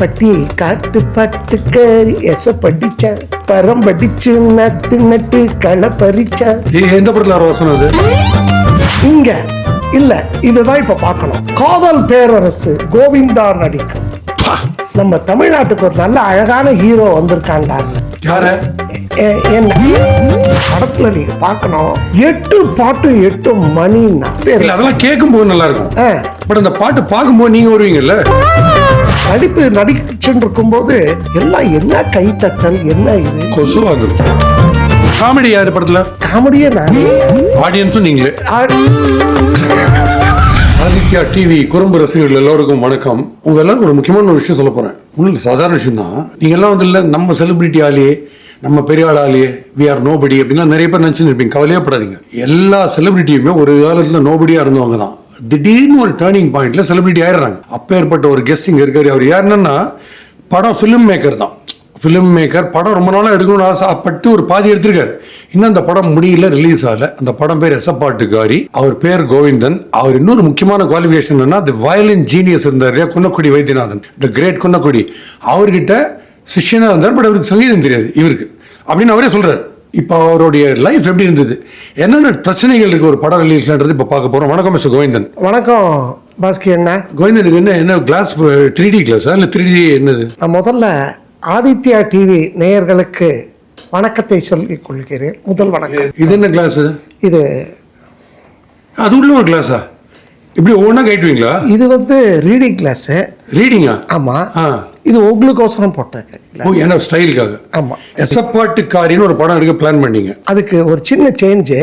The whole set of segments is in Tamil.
பட்டி காட்டு பாட்டுக்காரி எச படிச்சா பரம் படிச்சு நட்டு நட்டு களை பறிச்சா. எந்த படத்துல வசனம் அது? இங்க இல்ல, இதுதான் இப்ப பார்க்கணும். காதல் பேரரசு கோவிந்தா நடிக்கும். நம்ம தமிழ்நாட்டுக்கு ஒரு நல்ல அழகான ஹீரோ வந்திருக்காண்டா. யாரு? என்ன படத்துல நீங்க பார்க்கணும். 8 பாட்டு 8 மணின்னா இல்ல, அதெல்லாம் கேட்கும் போது நல்லா இருக்கும். பட் அந்த பாட்டு பார்க்கும்போது நீங்க வருவீங்கல்ல. நடிப்பு நடிச்சுட்டு இருக்கும் போது எல்லாம் என்ன கைத்தட்டல், என்ன இது கொசு ஆகுது. காமெடி யாரு படத்துல? காமெடியே நானே, ஆடியன்ஸும் நீங்களே. ஆதித்யா டிவி குறும்பு ரசிகர்கள் எல்லோருக்கும் வணக்கம். உங்க எல்லாரும் ஒரு முக்கியமான ஒரு விஷயம் சொல்ல போறேன். ஒன்றும் சாதாரண விஷயம் தான். நீங்க எல்லாம் வந்து இல்லை நம்ம செலிபிரிட்டி ஆலையே, நம்ம பெரிய ஆளாலேயே, வி ஆர் நோபடி அப்படின்லாம் நிறைய பேர் நினைச்சுன்னு இருப்பீங்க. கவலையே படாதீங்க. எல்லா செலிபிரிட்டியுமே ஒரு காலத்துல நோபடியா இருந்தவங்க தான். திடீர்னு ஒரு டேர்னிங் பாயிண்ட்ல செலிபிரிட்டி ஆயிடுறாங்க. அப்பேற்பட்ட ஒரு கெஸ்டிங் இருக்காரு. அவர் யாருன்னா படம் ஃபிலிம் மேக்கர் தான். ஃபிலிம் மேக்கர் படம் ரொம்ப நாளாக எடுக்கணும்னு ஆசைப்பட்டு ஒரு பாதி எடுத்திருக்காரு. இன்னும் அந்த படம் முடியல, ரிலீஸ் ஆகல. அந்த படம் பேர் எசப்பாட்டுக்காரி. அவர் பேர் கோவிந்தன். அவர் இன்னொரு முக்கியமான குவாலிஃபிகேஷன் என்னன்னா, தி வயலின் ஜீனியஸ் இருந்தார் இல்லையா, குன்னக்குடி வைத்தியநாதன், த கிரேட் குன்னக்குடி. அவர்கிட்ட சிஷ்யனா இருந்தார். பட் அவருக்கு சங்கீதம் தெரியாது இவருக்கு அப்படின்னு அவரே சொல்றாரு. இப்போ அவருடைய லைஃப் எப்படி இருந்தது, என்னென்ன பிரச்சனைகள் இருக்கு ஒரு படம் ரிலீஸ்ன்றது இப்போ பார்க்க போறோம். வணக்கம் மிஸ்டர் கோவிந்தன். வணக்கம் பாஸ்கி அண்ணா. கோவிந்தன், இது என்ன கிளாஸ்? 3D கிளாஸா இல்லை 3D என்னது? நான் முதல்ல ஆதித்யா டிவி நேயர்களுக்கு வணக்கத்தை சொல்லிக் கொள்கிறேன். முதல் வணக்கம். இது என்ன கிளாஸ்? இது அது உள்ள ஒரு கிளாஸா? இப்படி ஒவ்வொன்றா கேட்டுவீங்களா? இது வந்து ரீடிங் கிளாஸ். ரீடிங்கா? ஆமா. இது உங்களுக்கோசரம் போட்டேன். என்ன ஸ்டைலுக்காக? ஆமா. எசப்பாட்டுக்காரின்னு ஒரு படம் எடுக்க பிளான் பண்ணீங்க. அதுக்கு ஒரு சின்ன சேஞ்சு.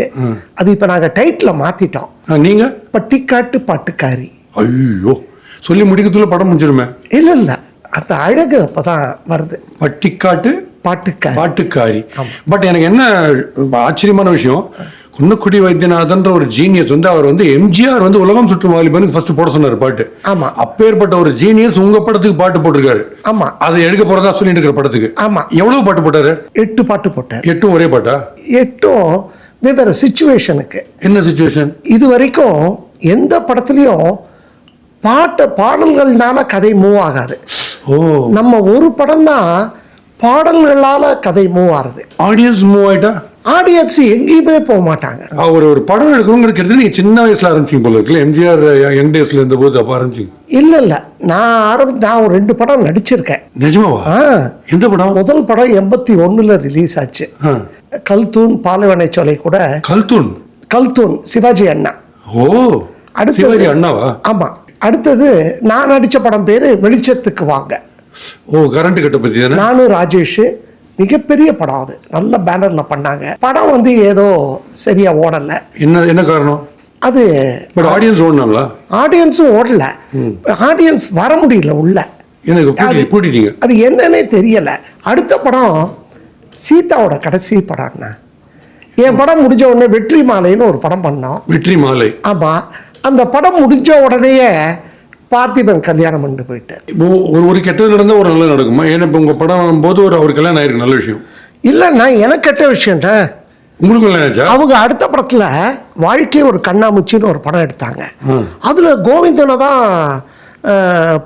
அது இப்ப நாங்க டைட்டில மாத்திட்டோம். நீங்க பட்டிக்காட்டு பாட்டுக்காரி. ஐயோ, சொல்லி முடிக்கிறதுல படம் முடிஞ்சிருமே. இல்ல இல்ல, அந்த அழகு அப்பதான் வருது. பட்டிக்காட்டு பாட்டுக்காரி. பட் எனக்கு என்ன ஆச்சரியமான விஷயம், குன்னக்குடி வைத்தியநாதன்ற ஒரு ஜீனியஸ் வந்து அவர் வந்து எம்ஜிஆர் வந்து உலகம் சுற்றும் வாலிபனுக்கு ஃபர்ஸ்ட் போட சொன்னார் பாட்டு. ஆமா. அப்பேற்பட்ட ஒரு ஜீனியஸ் உங்க படத்துக்கு பாட்டு போட்டிருக்காரு. ஆமா. அதை எடுக்க போறதா சொல்லிட்டு இருக்கிற படத்துக்கு. ஆமா. எவ்வளவு பாட்டு போட்டாரு? 8 பாட்டு போட்டார். 8 ஒரே பாட்டா? 8 வெவ்வேறு சிச்சுவேஷனுக்கு. என்ன சிச்சுவேஷன்? இது வரைக்கும் எந்த படத்துலயும் பாடல்கள்னால கதை மூவ் ஆகாது. நம்ம ஒரு படம் தான் பாடல்களால கதை மூவ் ஆகுது. ஆடியன்ஸ் மூவ் ஆயிட்டா ஆடியன்ஸ் எங்கேயுமே போக மாட்டாங்க. ஒரு படம் எடுக்கணுங்கிறது நீங்க சின்ன வயசுல ஆரம்பிச்சிங்க போல இருக்குல்ல. எம்ஜிஆர் யங் டேஸ்ல இருந்த போது அப்ப ஆரம்பிச்சிங்க? இல்ல நான் ஒரு 2 படம் நடிச்சிருக்கேன். நிஜமாவா? எந்த படம்? முதல் படம் 81 ரிலீஸ் ஆச்சு. கல்தூன் பாலைவனை சோலை கூட. கல்தூன் சிவாஜி அண்ணா. அடுத்து சிவாஜி அண்ணாவா? ஆமா. அடுத்தது நான் நடிச்ச படம் பேரு வெளிச்சத்துக்கு வாங்க. கரண்ட் கட்ட பத்தி தானே? நானும் ராஜேஷ். மிகப்பெரிய படம். அது நல்ல பேனர்ல பண்ணாங்க. படம் வந்து ஏதோ சரியா ஓடல. என்ன காரணம்? அது ஆடியன்ஸ் ஓடுனாங்களா? ஆடியன்ஸும் ஓடல. ஆடியன்ஸ் வர முடியல உள்ள. அது என்னன்னே தெரியல. அடுத்த படம் சீதாவோட கடைசி படம்னா, என் படம் முடிஞ்ச உடனே வெற்றி மாலைன்னு ஒரு படம் பண்ணோம். வெற்றி மாலை? ஆமா. அந்த படம் முடிஞ்ச உடனேயே பார்த்திபன் கல்யாணம் பண்ணி போயிட்டார். ஒரு கெட்டது நடந்தா ஒரு நல்லது நடக்குமா? ஏன்னா இப்போ உங்க படம் போது ஒரு கல்யாணம் ஆயிருக்கு, நல்ல விஷயம் இல்லைன்னா எனக்கு கெட்ட விஷயம் தான். உங்களுக்கு கல்யாணம்? அவங்க அடுத்த படத்துல வாழ்க்கை ஒரு கண்ணாமூச்சின்னு ஒரு படம் எடுத்தாங்க. அதுல கோவிந்தனை தான்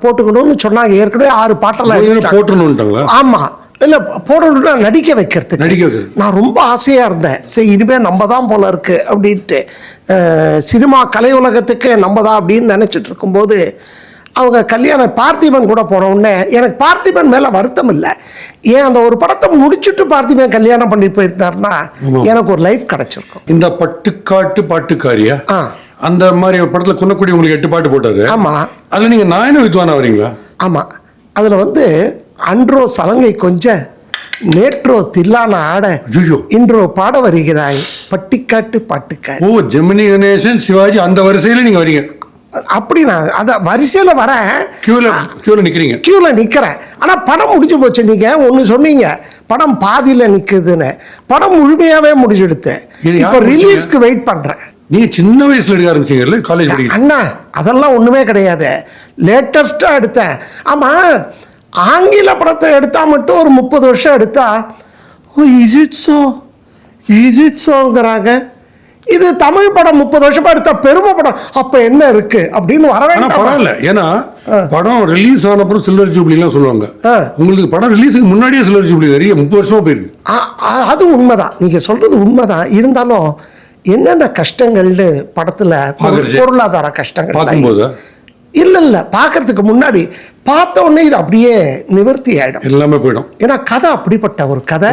போட்டுக்கணும்னு சொன்னாங்க. ஏற்கனவே 6 பாட்டெல்லாம் போட்டுருந்தாங்களா? ஆமா. இல்ல போடணும்னா நடிக்க வைக்கிறதுக்கு நான் ரொம்ப ஆசையா இருந்தேன். சரி, இனிமே நம்ம தான் போல இருக்கு அப்படின்ட்டு சினிமா கலை உலகத்துக்கு நம்ம தான் அப்படின்னு நினைச்சிட்டு இருக்கும்போது அவங்க கல்யாணம் பார்த்திபன் கூட போன உடனே எனக்கு பார்த்திபன் மேல வருத்தம் இல்லை. ஏன் அந்த ஒரு படத்தை முடிச்சுட்டு பார்த்திபன் கல்யாணம் பண்ணி போயிருந்தாருன்னா எனக்கு ஒரு லைஃப் கிடைச்சிருக்கும். இந்த பட்டுக்காட்டு பாட்டுக்காரியா? அந்த மாதிரி படத்துல குன்னக்குடி உங்களுக்கு 8 பாட்டு போட்டாரு. ஆமா. அதுல நீங்க நாயன வித்வானா வரீங்களா? ஆமா. அதுல வந்து அன்றோ சலங்கை கொஞ்ச, நேற்றோ தில்லான ஆட, இன்றோ பாட வருகிறாய் பட்டிக்காட்டு பாட்டுக்காரி. ஜெமினி கணேசன், சிவாஜி அந்த வரிசையில நீங்க வரீங்க? அப்படி நான் அத வரிசையில வரேன். கியூல நிக்கிறேன். ஆனா படம் முடிஞ்சு போச்சு. நீங்க ஒண்ணு சொன்னீங்க, படம் பாதியில நிக்குதுன்னு. படம் முழுமையாவே முடிஞ்செடுத்து இப்ப ரிலீஸ்க்கு வெயிட் பண்றேன். நீங்க சின்ன வயசுல எடுக்க ஆரம்பிச்சீங்கல்ல காலேஜ்? அண்ணா அதெல்லாம் ஒண்ணுமே கிடையாது. லேட்டஸ்டா எடுத்தேன். ஆமா, ஆங்கில படத்தை எடுத்தா மட்டும் ஒரு 30 வருஷம் எடுத்தா இஸ் இட் சோங்கிறாங்க. இது தமிழ் படம் 30 வருஷமா எடுத்தா பெருமை படம் அப்ப என்ன இருக்கு அப்படின்னு வர வேண்டாம். பரவாயில்ல. ஏன்னா படம் ரிலீஸ் ஆன அப்புறம் சில்வர் ஜூப்ளிலாம் சொல்லுவாங்க. உங்களுக்கு படம் ரிலீஸுக்கு முன்னாடியே சில்வர் ஜூப்ளி நிறைய 30 வருஷமா போயிருக்கு. அது உண்மைதான், நீங்க சொல்றது உண்மைதான். இருந்தாலும் என்னென்ன கஷ்டங்கள்னு படத்துல பொருளாதார கஷ்டங்கள் பார்க்கும்போது இல்ல பாக்குறதுக்கு முன்னாடி பார்த்த உடனே இது அப்படியே நிவர்த்தி ஆயிடும், எல்லாமே போயிடும். ஏன்னா கதை அப்படிப்பட்ட ஒரு கதை.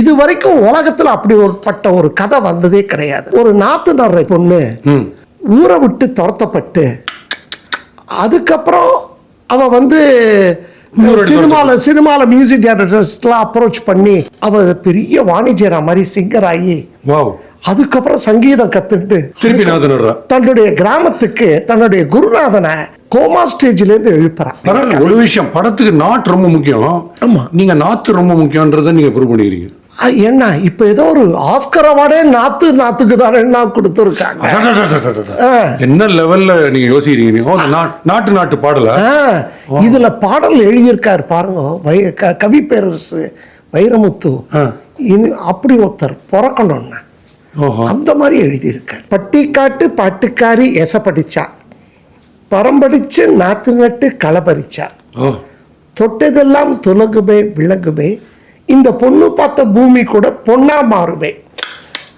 இது வரைக்கும் உலகத்துல அப்படி ஒருப்பட்ட ஒரு கதை வந்ததே கிடையாது. ஒரு நாத்து நடுற பொண்ணு ஊரை விட்டு துரத்தப்பட்டு அதுக்கப்புறம் அவ வந்து சினிமால மியூசிக் டைரக்டர்ஸ்லாம் அப்ரோச் பண்ணி அவ பெரிய வாணிஜ்யரா மாதிரி சிங்கர் ஆகி அதுக்கப்புறம் சங்கீதம் கத்துட்டு திருப்பி தன்னுடைய கிராமத்துக்கு தன்னுடைய குருநாதனை கோமா ஸ்டேஜ்ல இருந்து எழுப்புறான். ஒரு விஷயம், படத்துக்கு நாட் ரொம்ப முக்கியம். ஆமா, நீங்க நாத்து ரொம்ப முக்கியம்ன்றத நீங்க ப்ரூவ் பண்ணிக்கிறீங்க. என்ன இப்ப ஏதோ ஒரு ஆஸ்கர் அவார்டே நாத்துக்கு தானே கொடுத்துருக்காங்க. என்ன லெவல்ல நீங்க யோசிக்கிறீங்க? நாட்டு பாடல இதுல பாடல் எழுதியிருக்காரு பாருங்க, கவி பேரரசு வைரமுத்து. அப்படி ஒருத்தர் பிறக்கணும்னா அந்த மாதிரி எழுதியிருக்கார். பட்டிக்காட்டு பாட்டுக்காரி எசப்படிச்சா, பரம்படிச்சு நாத்து நட்டு களபறிச்சா, தொட்டதெல்லாம் துலகுமே விளங்குமே, இந்த பொண்ணு பார்த்த பூமி கூட பொன்னா மாறுமே.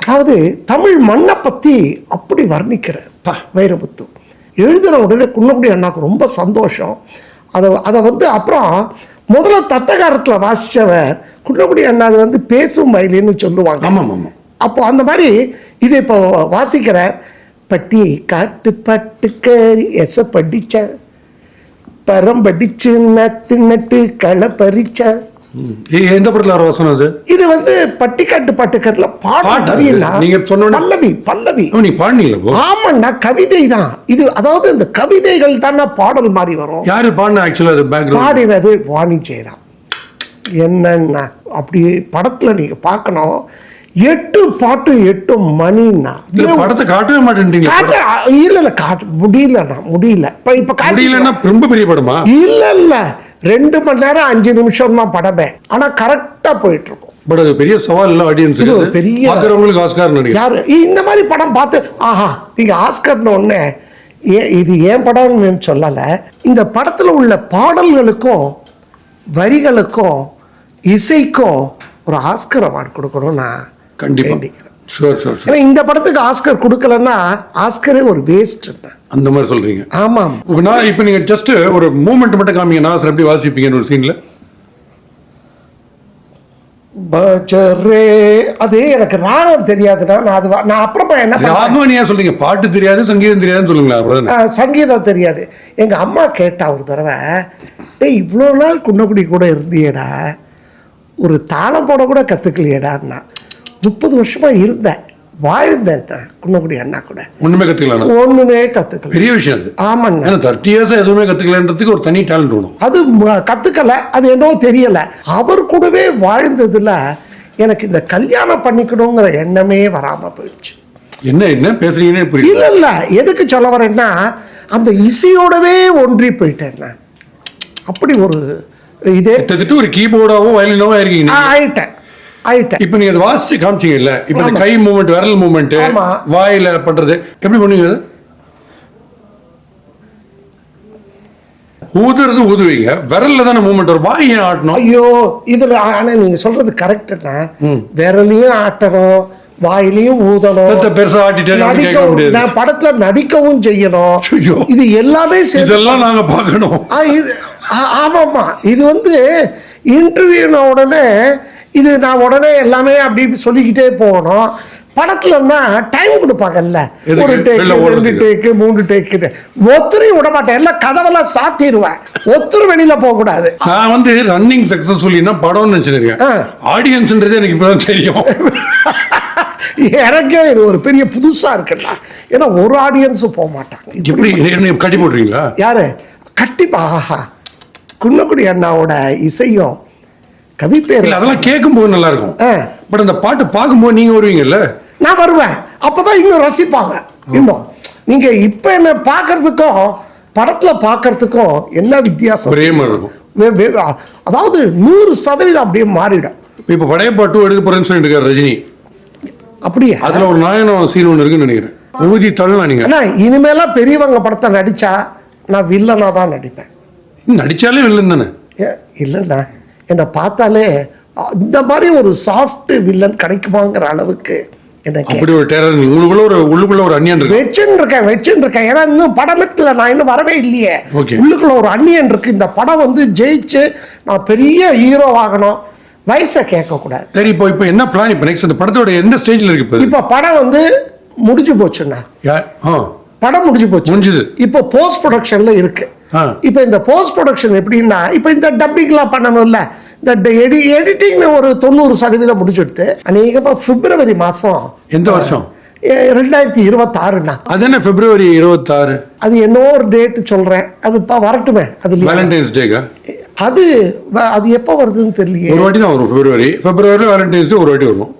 அதாவது தமிழ் மண்ணை பத்தி அப்படி வர்ணிக்கிறார் வைரமுத்து. எழுதுன உடனே குன்னக்குடி அண்ணாக்கு ரொம்ப சந்தோஷம். அதை வந்து அப்புறம் முதல்ல தத்தகாரத்தில் வாசிச்சவர் குன்னக்குடி அண்ணா வந்து பேசும் வயலின்னு சொல்லுவாங்க. அப்போ அந்த மாதிரி இதை இப்போ வாசிக்கிறார். பட்டி காட்டு பாட்டுக்காரி எச படிச்ச, பரம்படிச்சு நட்டு நட்டு களை பறிச்ச. எந்த படத்துல வசனம் அது? இது வந்து பட்டிக்காட்டு பாட்டுக்காரில பல்லவி. ஆமாண்ணா, கவிதை தான் இது. அதாவது இந்த கவிதைகள் தானே பாடல் மாதிரி வரும். யாரு பாடினது வாணி ஜெயராம். என்னன்னா அப்படி படத்துல நீங்க பார்க்கணும், 8 பாட்டு 8 மணின்னா படத்தை காட்டவே மாட்டேன்றீங்க. இல்ல காட்ட முடியல. இப்ப ரொம்ப பெரிய படமா? இல்ல 2 மணி நேரம் 5 நிமிஷம் தான் படமே. ஆனா கரெக்டா போயிட்டு இருக்கும். பட் அது பெரிய சவால் இல்ல ஆடியன்ஸ். இது ஒரு பெரிய பாக்குறவங்களுக்கு ஆஸ்கார் நினைக்கிறேன். யாரு இந்த மாதிரி படம் பார்த்து ஆஹா நீங்க ஆஸ்கார்னு ஒண்ணே இது ஏன் படம்னு சொல்லல. இந்த படத்துல உள்ள பாடல்களுக்கும் வரிகளுக்கும் இசைக்கும் ஒரு ஆஸ்கர் அவார்டு கொடுக்கணும் நான் கண்டிப்பா. இந்த படத்துக்கு ஆஸ்கர் கொடுக்கலன்னா ஆஸ்கரே ஒரு வேஸ்ட் அந்த மாதிரி சொல்றீங்க. ஆமாம். இப்ப நீங்க ஜஸ்ட் ஒரு மூமெண்ட் மட்டும் காமிங்க, நான் எப்படி வாசிப்பீங்க ஒரு சீன்ல? அது எனக்கு ராகம் தெரியாதுன்னா நான் அப்புறமா என்ன ராகம் நீங்க சொல்றீங்க, பாட்டு தெரியாது சங்கீதம் தெரியாதுன்னு சொல்லுங்களா? சங்கீதம் தெரியாது. எங்க அம்மா கேட்டா ஒரு தடவை, டேய் இவ்வளோ நாள் குன்னக்குடி கூட இருந்தியேடா, ஒரு தாளம் போட கூட கத்துக்கலையேடான்னா. 30 வருஷமா இருந்தேன், வாழ்ந்தேன் குன்னக்குடி அண்ணா கூட. ஒண்ணுமே கத்துக்கல. பெரிய விஷயம் அது. ஆமாங்க, 30 years எதுவுமே கத்துக்கலன்றதுக்கு ஒரு தனி டேலண்ட் வேணும். அது கத்துக்கல, அது என்னவோ தெரியல. அவர் கூடவே வாழ்ந்ததுல எனக்கு இந்த கல்யாணம் பண்ணிக்கணுங்கிற எண்ணமே வராம போயிடுச்சு. என்ன பேசுறீங்கன்னு இல்ல எதுக்கு சொல்ல வரேன்னா, அந்த இசையோடவே ஒன்றி போயிட்டேன் நான். அப்படி ஒரு இதே ஒரு கீபோர்டாவும் வயலினாவும் ஆயிட்டேன். இப்ப நீங்க வாசிச்சு காமிச்சீங்க இல்ல, இப்ப இந்த கை மூவ்மெண்ட், விரல் மூவ்மெண்ட், வாயில பண்றது எப்படி பண்ணுவீங்க? ஊதுறது ஊதுவீங்க, விரல்ல தானே மூவ்மெண்ட் வரும், வாய் ஏன் ஆட்டணும்? ஐயோ இதுல ஆனா நீங்க சொல்றது கரெக்ட்னா, விரலையும் ஆட்டணும், வாயிலையும் ஊதணும், பெருசா ஆட்டிட்டு படத்துல நடிக்கவும் செய்யணும். இது எல்லாமே இதெல்லாம் நாங்க பார்க்கணும். ஆமாமா, இது வந்து இன்டர்வியூன உடனே இது நான் உடனே எல்லாமே அப்படி சொல்லிக்கிட்டே போகணும். படத்துலன்னா டைம் கொடுப்பாங்கல்ல, 1 டேக்கு 2 டேக்கு 3 டேக்கு, ஒருத்தரையும் விட மாட்டேன், எல்லாம் கதவெல்லாம் சாத்திடுவேன், ஒருத்தர் வெளியில போக கூடாது. நான் வந்து ரன்னிங் சக்சஸ்ஃபுல்லினா படம்னு நினைச்சிருக்கேன், ஆடியன்ஸ்ன்றது எனக்கு இப்பதான் தெரியும். எனக்கே இது ஒரு பெரிய புதுசா இருக்குல்ல, ஏன்னா ஒரு ஆடியன்ஸும் போக மாட்டாங்க. எப்படி கட்டி போடுறீங்களா? யாரு கட்டிப்பா? ஆஹா, குன்னக்குடி அண்ணாவோட இசையும் கவி பேர் அதெல்லாம் கேட்கும்போது நல்லா இருக்கும். பட் அந்த பாட்டு பார்க்கும்போது நீங்க வருவீங்கல்ல? நான் வருவேன், அப்பதான் இன்னும் ரசிப்பாங்க. இன்னும் நீங்க இப்ப என்ன பாக்குறதுக்கும் படத்துல பாக்குறதுக்கும் என்ன வித்தியாசம்? ஒரே மாதிரி இருக்கும். அதாவது 100% அப்படியே மாறிடும். இப்ப படையப்பாட்டு எடுக்க போறேன்னு சொல்லிட்டு இருக்காரு ரஜினி. அப்படியே அதுல ஒரு நாயனம் சீன் ஒன்று இருக்குன்னு நினைக்கிறேன். ஊதி தள்ளலாம் நீங்க. இனிமேலாம் பெரியவங்க படத்தை நடிச்சா நான் வில்லனாக தான் நடிப்பேன். நடிச்சாலே வில்லன் தானே? இல்லைண்ணா, என்னை பார்த்தாலே இந்த மாதிரி ஒரு சாஃப்ட் வில்லன் கிடைக்குமாங்கிற அளவுக்கு எனக்கு அப்படி ஒரு டெரர் உள்ளுக்குள்ள ஒரு அந்நியன் இருக்கு. வச்சுருக்கேன். ஏன்னா இன்னும் படத்துல நான் இன்னும் வரவே இல்லையே. உள்ளுக்குள்ள ஒரு அந்நியன் இருக்கு. இந்த படம் வந்து ஜெயிச்சு நான் பெரிய ஹீரோ ஆகணும். வயசை கேட்கக்கூடாது. சரி, இப்போ என்ன பிளான்? இப்போ நெக்ஸ்ட் அந்த படத்தோட எந்த ஸ்டேஜில் இருக்கு? இப்போ படம் வந்து முடிஞ்சு போச்சுண்ணா. படம் முடிஞ்சு போச்சு. இப்போ போஸ்ட் ப்ரொடக்ஷன்ல இருக்கு. இப்போ இந்த போஸ்ட் ப்ரொடக்ஷன் எப்படின்னா, இப்போ இந்த டப்பிங்லாம் பண்ணணும்ல, இந்த எடிட்டிங் ஒரு 90% முடிச்சுடுத்து. அநேகமாக பிப்ரவரி மாதம். எந்த வருஷம்? 2026ண்ணா. அது என்ன பிப்ரவரி 26? அது என்ன ஒரு டேட் சொல்றேன், அது வரட்டுமே. அது வேலண்டைன்ஸ் டேக்கா? அது எப்போ வருதுன்னு தெரியல. ஒரு வாட்டி தான் வரும். பிப்ரவரி வேலண்டைன்ஸ் டே ஒரு வாட்டி வரும்.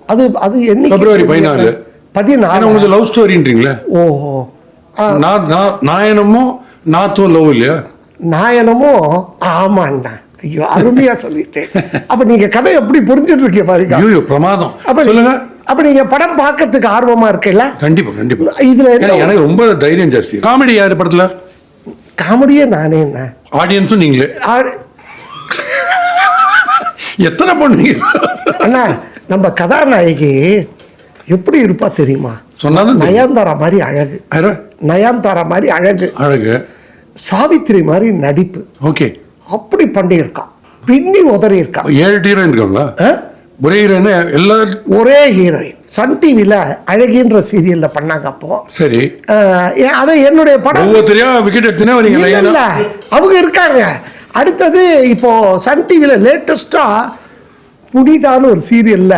அது என்ன? பிப்ரவரி 14. உங்களுக்கு லவ் ஸ்டோரின்றீங்களா? ஓஹோ. நாயனமோ நாத்தோ லவ் இல்லையா? நாயனமோ ஆமாண்ணா. ஐயோ, அருமையா சொல்லிட்டேன். அப்ப நீங்க கதை எப்படி புரிஞ்சுட்டு இருக்கீங்க பாருங்க. ஐயோ பிரமாதம். சொல்லுங்க. அப்ப நீங்க படம் பார்க்கறதுக்கு ஆர்வமா இருக்கீல்ல? கண்டிப்பா. இதுல எனக்கு ரொம்ப தைரியம் ஜாஸ்தி. காமெடி யாரு படத்துல? காமெடியே நானே. என்ன ஆடியன்ஸும் நீங்களே? எத்தனை பண்ணுவீங்க அண்ணா? நம்ம கதாநாயகி எப்படி இருப்பா தெரியுமா? சொன்னாலும் நயன்தாரா மாதிரி அழகு. நயன்தாரா மாதிரி அழகு. சாவித்திரி மாதிரி நடிப்பு. ஓகே. அப்படி பண்ணியிருக்கா, பின்னி உதறி இருக்கா. 7 ஹீரோயின் இருக்காங்களா? ஒரே ஹீரோயின்? எல்லாரும் ஒரே ஹீரோயின். சன் டிவில அழகின்ற சீரியல்ல பண்ணாங்க. அப்போ சரி, அதை என்னுடைய படம் விக்கெட் எடுத்துனா அவங்க இருக்காங்க. அடுத்தது இப்போ சன் டிவில லேட்டஸ்டா புனிதான ஒரு சீரியல்ல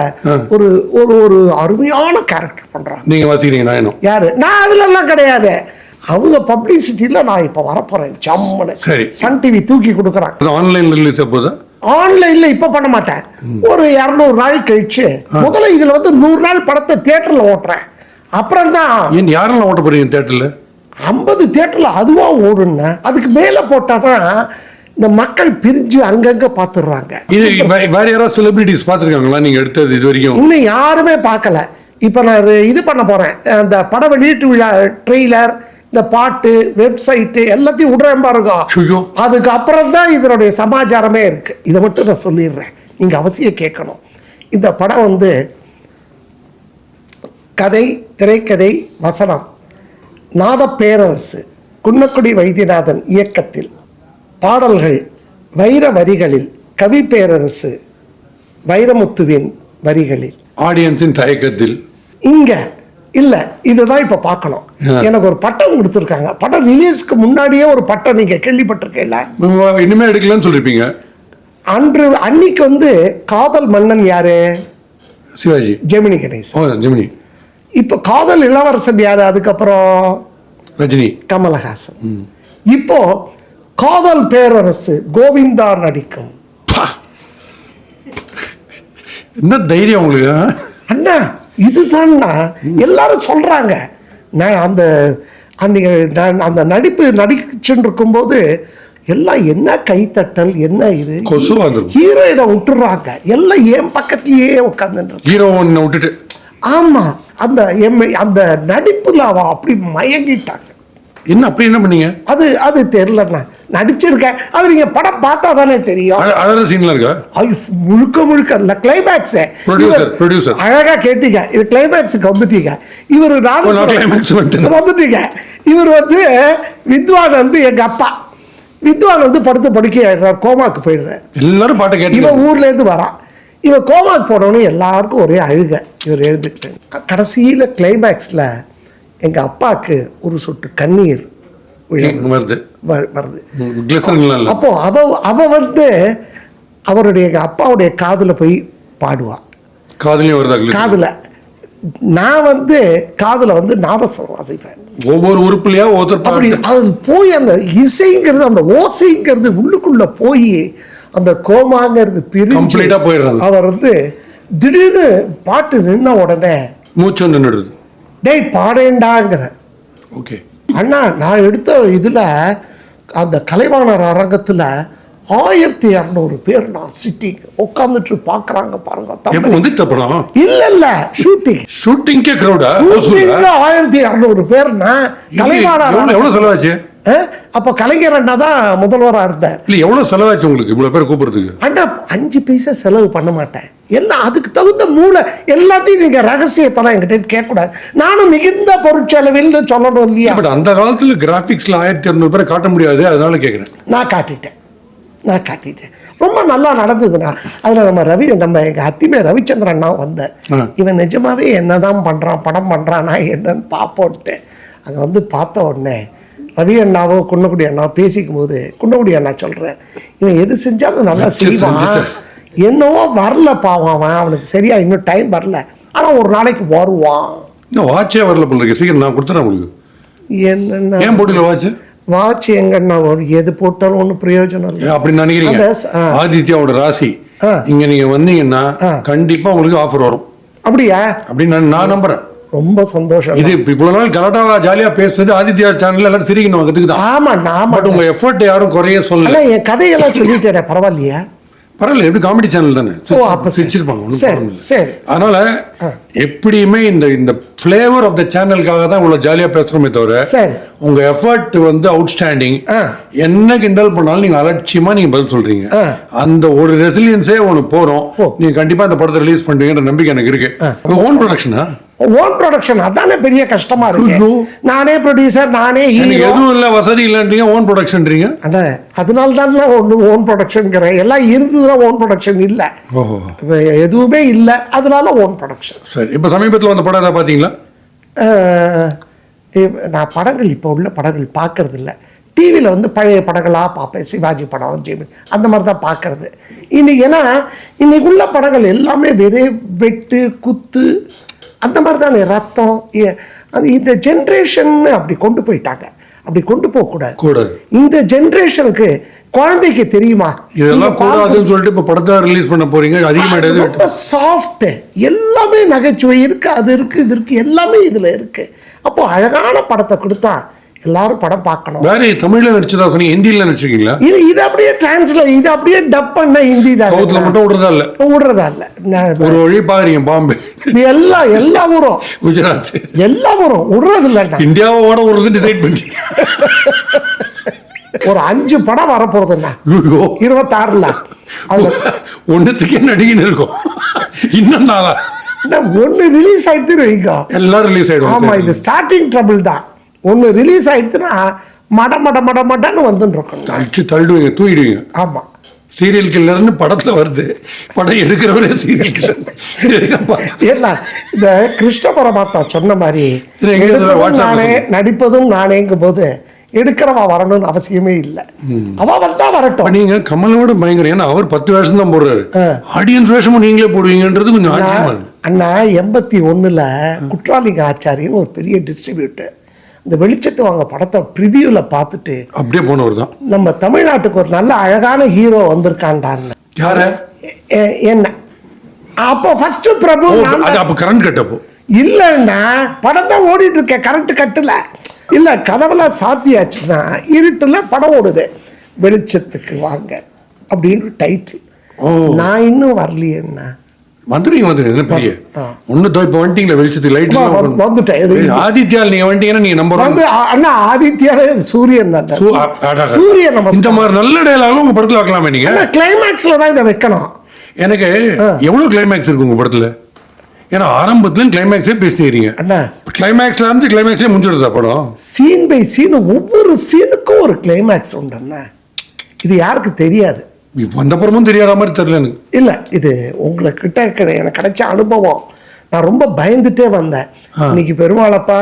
ஒரு ஒரு ஒரு அருமையான கேரக்டர் பண்றாங்க. நீங்க வாசிக்கிறீங்க? யாரு? நான் அதுல எல்லாம் கிடையாது. அவங்க பப்ளிசிட்டியில நான் இப்ப வரப்போறேன். ஜம்முன்னு சன் டிவி தூக்கி கொடுக்குறாங்க. ஆன்லைன் ரிலீஸ் போதா? ஆன்லைன்ல இப்ப பண்ண மாட்டேன். ஒரு 200 நாள் கழிச்சு முதல்ல இதுல வந்து 100 நாள் படத்தை தியேட்டர்ல ஓட்டுறேன். அப்புறம் தான். யாரெல்லாம் ஓட்ட போறீங்க தியேட்டர்ல? 50 தியேட்டர்ல அதுவா ஓடுன்னு. அதுக்கு மேல போட்டாதான் இந்த மக்கள் பிரிஞ்சு அங்கங்க பாத்துடுறாங்க. இது வேற யாராவது செலிபிரிட்டிஸ் பாத்துருக்காங்களா நீங்க எடுத்தது இது வரைக்கும்? இன்னும் யாருமே பார்க்கல. இப்ப நான் இது பண்ண போறேன். அந்த பட வெளியீட்டு விழா ட்ரெய்லர், இந்த பாட்டு, வெப்சைட்டு எல்லாத்தையும் விடுறேன் பாருங்க. அதுக்கு அப்புறம் தான் இதனுடைய சமாச்சாரமே இருக்கு. இதை மட்டும் நான் சொல்லிடுறேன், நீங்க அவசியம் கேட்கணும். இந்த படம் வந்து கதை, திரைக்கதை, வசனம் நாதப்பேரரசு குன்னக்குடி வைத்தியநாதன் இயக்கத்தில், பாடல்கள் வைர வரிகளில் கவி பேரரசு வைரமுத்துவின் வரிகளில், ஆடியன்ஸின் தயக்கத்தில். இங்க இல்ல, இதுதான் இப்ப பார்க்கணும். எனக்கு ஒரு பட்டம் கொடுத்துருக்காங்க. படம் ரிலீஸ்க்கு முன்னாடியே ஒரு பட்டம் நீங்க கேள்விப்பட்டிருக்கீங்களா? இனிமே எடுக்கலன்னு சொல்லிருப்பீங்க. அன்னைக்கு வந்து காதல் மன்னன் யாரு? சிவாஜி. ஜெமினி கணேசன். ஜெமினி. இப்ப காதல் இளவரசன் யாரு? அதுக்கப்புறம் ரஜினி, கமலஹாசன். இப்போ காதல் பேரரசு கோவிந்தா நடிக்கும். என்ன தைரியம் உங்களுக்கு அண்ணா? இதுதான் எல்லாரும் சொல்றாங்க. நான் அந்த நடிப்பு நடிச்சுட்டு இருக்கும் போது எல்லாம் என்ன கைத்தட்டல், என்ன இது, ஹீரோயினை விட்டுறாங்க. எல்லாம் என் பக்கத்திலேயே உட்கார்ந்து ஹீரோயினை விட்டுட்டு. ஆமா, அந்த நடிப்புல அவ அப்படி மயங்கிட்டாங்க. என்ன அப்படி என்ன பண்ணீங்க? அது தெரியலண்ணா. நடிச்சிருக்கேன். அது நீங்க படம் பார்த்தா தானே தெரியும். முழுக்க இல்ல, கிளைமேக்ஸ் அழகா கேட்டீங்க. இது கிளைமேக்ஸுக்கு வந்துட்டீங்க. இவர் வந்துட்டீங்க. இவர் வந்து வித்வான் வந்து எங்க அப்பா. வித்வான் வந்து படுத்து படுக்க கோமாக்கு போயிடுறாரு. எல்லாரும் பாட்டை கேட்டு இவன் ஊர்ல இருந்து வரா. இவன் கோமாக்கு போனவனு எல்லாருக்கும் ஒரே அழுக. இவர் எழுதுட்டேன். கடைசியில கிளைமேக்ஸ்ல எங்க அப்பாவுக்கு ஒரு சொட்டு கண்ணீர் வருது. அப்போ அவ வந்து அவருடைய அப்பாவுடைய காதுல போய் பாடுவா. காதுல நான் வந்து காதுல வந்து நாதஸ்வரம் வாசிப்பேன். ஒவ்வொரு உறுப்புலையா அப்படி அது போய் அந்த இசைங்கிறது, அந்த ஓசைங்கிறது உள்ளுக்குள்ள போய் அந்த கோமாங்கிறது பிரிஞ்சு அவர் வந்து திடீர்னு பாட்டு நின்ன உடனே மூச்சு நின்றுடுது. டேய் பாடேண்டாங்கிற. ஓகே அண்ணா, நான் எடுத்த இதுல அந்த கலைவாணர் அரங்கத்துல 1200 பேர் நான் சிட்டிங் உட்காந்துட்டு பாக்குறாங்க பாருங்க. இல்ல ஷூட்டிங்கே 1200 பேர். கலைவாணர் அப்போ கலைஞர் அண்ணா தான் முதல்வராக இருந்தார். இல்லை எவ்வளோ செலவாச்சு உங்களுக்கு இவ்வளோ பேர் கூப்பிடுறதுக்கு? அண்ணா 5 பைசா செலவு பண்ண மாட்டேன். எல்லாம் அதுக்கு தகுந்த மூளை எல்லாத்தையும் நீங்கள் ரகசியத்தெல்லாம் என்கிட்ட கேட்கக்கூடாது. நானும் மிகுந்த பொருட்செலவில் சொல்லணும் இல்லையா? பட் அந்த காலத்தில் கிராஃபிக்ஸில் 1200 பேரை காட்ட முடியாது, அதனால கேட்குறேன். நான் காட்டிட்டேன். ரொம்ப நல்லா நடந்ததுண்ணா. அதில் நம்ம எங்கள் அத்திமே ரவிச்சந்திரன் வந்தார். இவன் நிஜமாவே என்னதான் பண்ணுறான், படம் பண்ணுறான்னா என்னன்னு பார்ப்போன்ட்டு அங்கே பார்த்த உடனே ரவி அண்ணாவோ குன்னக்குடி அண்ணாவோ பேசிக்கும் போது குன்னக்குடி அண்ணா சொல்கிறேன், இவன் எது செஞ்சாலும் நல்லா செய்வான், என்னவோ வரல பாவம் அவனுக்கு சரியா இன்னும் டைம் வரல, ஆனால் ஒரு நாளைக்கு வருவான். இன்னும் வாட்சே வரல போல இருக்கு, சீக்கிரம் நான் கொடுத்துறேன் உங்களுக்கு. என்னென்ன ஏன் போட்டியில் வாட்ச் எங்கன்னா எது போட்டாலும் ஒன்றும் பிரயோஜனம் இல்லை அப்படின்னு நினைக்கிறீங்க? ஆதித்யாவோட ராசி இங்க நீங்க வந்தீங்கன்னா கண்டிப்பா உங்களுக்கு ஆஃபர் வரும். அப்படியா? அப்படின்னு நான் நம்புறேன். ரொம்ப சந்தோஷம். இது இவ்வளவு நாள் கரெக்டாக ஜாலியா பேசுறது ஆதித்யா சேனல்ல எல்லாரும் சிரிக்கணும் கத்துக்குதான். ஆமா. உங்க எஃபர்ட் யாரும் குறைய சொல்லல. என் கதையெல்லாம் சொல்லிட்டேன், பரவாயில்லையா? பரவாயில்ல, எப்படி காமெடி சேனல் தானே, சிரிச்சிருப்பாங்க. அதனால எப்படியுமே இந்த ஃபிளேவர் ஆஃப் த சேனலுக்காக தான் இவ்வளவு ஜாலியா பேசுறோமே தவிர உங்க எஃபர்ட் அவுட்ஸ்டாண்டிங். என்ன கிண்டல் பண்ணாலும் நீங்க அலட்சியமா நீங்க பதில் சொல்றீங்க. அந்த ஒரு ரெசிலியன்ஸே ஒன்று போறோம். நீங்க கண்டிப்பா இந்த படத்தை ரிலீஸ் பண்ணுவீங்கன்ற நம்பிக்கை எனக்கு இருக்கு. ஓன் ப்ரொடக்ஷனா? ஓன் ப்ரொடக்ஷன் அதானே பெரிய கஷ்டமா இருக்கு. நானே ப்ரொடியூசர், நானே ஹீரோ, எதுவும் இல்ல, வசதி இல்லன்றீங்க, ஓன் ப்ரொடக்ஷன்றீங்க. அண்ணா அதனால தான் ஒன்று ஓன் ப்ரொடக்ஷன்ங்கிற எல்லாம் இருந்துதான் ஓன் ப்ரொடக்ஷன் இல்ல, எதுவுமே இல்ல, அதனால ஓன் ப்ரொடக்ஷன். சரி, இப்ப சமீபத்தில் வந்த படம் ஏதாவது பாத்தீங்களா? நான் படங்கள் இப்போ உள்ள படங்கள் பார்க்கறது இல்லை. டிவியில் பழைய படங்களாக பார்ப்பேன், சிவாஜி படம், ஜெயமி, அந்த மாதிரி தான் பார்க்கறது. இன்னைக்கு ஏன்னா இன்னைக்கு உள்ள படங்கள் எல்லாமே வெறும் வெட்டு குத்து அந்த மாதிரி தானே, ரத்தம். அது இந்த ஜென்ரேஷன் அப்படி கொண்டு போயிட்டாங்க. அப்படி கொண்டு போகக்கூடாது. இந்த ஜென்ரேஷனுக்கு குழந்தைக்கு தெரியுமா இதெல்லாம் கூடாதுன்னு சொல்லிட்டு இப்போ படத்தை ரிலீஸ் பண்ண போறீங்க. அதிகமாக ரொம்ப சாஃப்ட், எல்லாமே நகைச்சுவை இருக்கு, அது இருக்கு, இது இருக்கு, எல்லாமே இதுல இருக்கு. அப்போ அழகான படத்தை கொடுத்தா எல்லாரும் படம் பார்க்கணும். வேற தமிழ்ல நடிச்சதா சொன்னீங்க, ஹிந்தியில நடிச்சிருக்கீங்களா? இது அப்படியே டிரான்ஸ்லேட், இது அப்படியே டப் பண்ண ஹிந்தி தான். சவுத்ல மட்டும் விடுறதா இல்ல? ஒரு வழி பாக்குறீங்க, பாம்பே எல்லா ஊரும், குஜராத் எல்லா ஊரும் விடுறது இல்ல. இந்தியாவோட ஒரு டிசைட் பண்ணி ஒரு 5 படம் வரப்போறதுன்னா 26ல ஒன்னுத்துக்கே நடிகை இருக்கும். இன்னும் ஒன்னு ரிலீஸ் ஆயிடுத்து வைங்க, எல்லாம் ரிலீஸ் ஆயிடும். ஆமா, இது ஸ்டார்டிங் ட்ரபிள் தான். ஒன்னு ரிலீஸ் ஆயிடுச்சுன்னா மடன்னு வந்துட்டு இருக்கணும், அடிச்சு தள்ளுவீங்க, தூயிடுவீங்க. ஆமா, சீரியல் கில்லர்னு படத்துல வருது, படம் எடுக்கிறவரே சீரியல் கில்லர். இந்த கிருஷ்ண பரமாத்மா சொன்ன மாதிரி நானே நடிப்பதும் நானேங்கும் போது எடுக்கிறவா வரணும்னு அவசியமே இல்லை, அவ வந்தா வரட்டும். நீங்க கமலோட பயங்கரம், ஏன்னா அவர் 10 வேஷம் தான் போடுறாரு, ஆடியன்ஸ் வேஷமும் நீங்களே போடுவீங்கன்றது கொஞ்சம் ஆச்சரியமா இருக்கு. அண்ணா 81ல் குற்றாலிங்க ஆச்சாரின்னு ஒரு பெரிய டிஸ்ட்ரிபியூட்டர் இந்த வெளிச்சத்து வாங்க படத்தை ப்ரிவியூல பார்த்துட்டு அப்படியே போனவர் தான். நம்ம தமிழ்நாட்டுக்கு ஒரு நல்ல அழகான ஹீரோ வந்திருக்கான்டான்னு. யார? என்ன அப்போ ஃபர்ஸ்ட் பிரபு. அப்ப கரண்ட் கட்டப்போ இல்லைன்னா படம் தான் ஓடிட்டு இருக்கேன், கரண்ட் கட்டல இல்ல, கதவெல்லாம் சாத்தியாச்சுன்னா இருட்டுல படம் ஓடுது. வெளிச்சத்துக்கு வாங்க அப்படின்னு டைட்டில். நான் இன்னும் வரலையேன்னா வந்துட்டீங்க பெரிய ஒண்ணு இப்போ வந்துட்டீங்களா? வெளிச்சத்துக்கு லைட் வந்துட்டேன். ஆதித்யால் நீங்க வந்துட்டீங்கன்னா நீங்க நம்பர் வந்து அண்ணா ஆதித்யாவே சூரியன் தான். சூரியன் இந்த மாதிரி நல்ல டயலாகும் உங்க படத்துல வைக்கலாமே நீங்க? கிளைமேக்ஸ்ல தான் இதை வைக்கணும். எனக்கு எவ்வளவு கிளைமேக்ஸ் இருக்கு உங்க படத்துல? ஏன்னா ஆரம்பத்துல கிளைமேக்ஸே பேசிக்கிறீங்க, கிளைமேக்ஸ்ல இருந்து கிளைமேக்ஸே முடிஞ்சிடுதா படம்? சீன் பை சீன் ஒவ்வொரு சீனுக்கும் ஒரு கிளைமேக்ஸ் உண்டுன்னா இது யாருக்கு தெரியாது. வந்த படமும் தெரியாத மாதிரி தெரியல எனக்கு. இல்லை, இது உங்ககிட்ட எனக்கு கிடைச்ச அனுபவம். நான் ரொம்ப பயந்துட்டே வந்தேன். இன்னைக்கு பெருமாளப்பா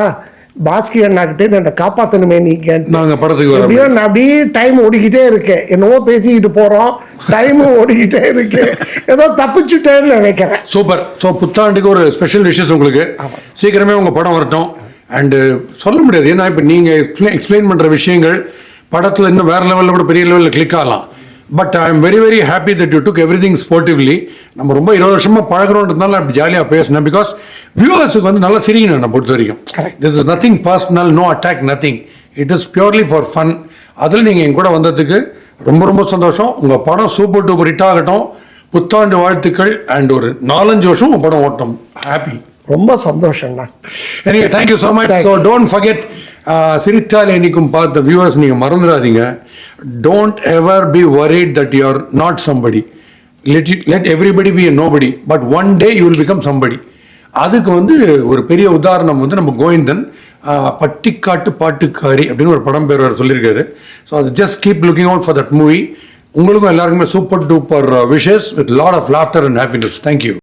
பாஸ்கி அண்ணாக்கிட்டே என்னை காப்பாற்றணுமே நீங்க. நாங்கள் படத்துக்கு எப்படியோ நான் அப்படியே டைம் ஓடிக்கிட்டே இருக்கேன், என்னவோ பேசிக்கிட்டு போகிறோம், டைமும் ஓடிக்கிட்டே இருக்கு, ஏதோ தப்பிச்சுட்டேன்னு நினைக்கிறேன். சூப்பர். ஸோ புத்தாண்டுக்கு ஒரு ஸ்பெஷல் விஷஸ் உங்களுக்கு. சீக்கிரமே உங்கள் படம் வரட்டும். அண்டு சொல்ல முடியாது, ஏன்னா இப்போ நீங்கள் எக்ஸ்பிளைன் பண்ணுற விஷயங்கள் படத்தில் இன்னும் வேறு லெவலில் கூட பெரிய லெவலில் கிளிக் ஆகலாம். But I am very very happy that you took everything sportively. நம்ம ரொம்ப 20 வருஷமா பழகிறோன்றதுனால அப்படி ஜாலியாக பேசினேன். பிகாஸ் வியூவர்ஸுக்கு வந்து நல்லா சிரிக்கணும் என்னை பொறுத்த வரைக்கும். This is nothing personal, no attack, nothing. It is purely for fun. அதில் நீங்கள் என் கூட வந்ததுக்கு ரொம்ப ரொம்ப சந்தோஷம். உங்கள் படம் சூப்பர் டூப்பர் ஹிட் ஆகட்டும். புத்தாண்டு வாழ்த்துக்கள். அண்ட் ஒரு 4-5 வருஷம் உங்கள் படம் ஓட்டும். ஹாப்பி. ரொம்ப சந்தோஷம்ண்ணா. Anyway, thank you so much. So don't forget சிரித்தால் என்னைக்கும் பார்த்த வியூவர்ஸ் நீங்கள் மறந்துடாதீங்க. Don't ever be worried that you are not somebody. let everybody be a nobody, but one day you will become somebody. அதுக்கு வந்து ஒரு பெரிய உதாரணம் வந்து நம்ம கோவிந்தன் பட்டிக்காட்டு பாட்டுக்காரி அப்படின்னு ஒரு படம் பேர் அவர் சொல்லியிருக்காரு. ஸோ அது just keep looking out for that movie. உங்களுக்கும் எல்லாருக்குமே super duper wishes with lot of laughter and happiness. Thank you.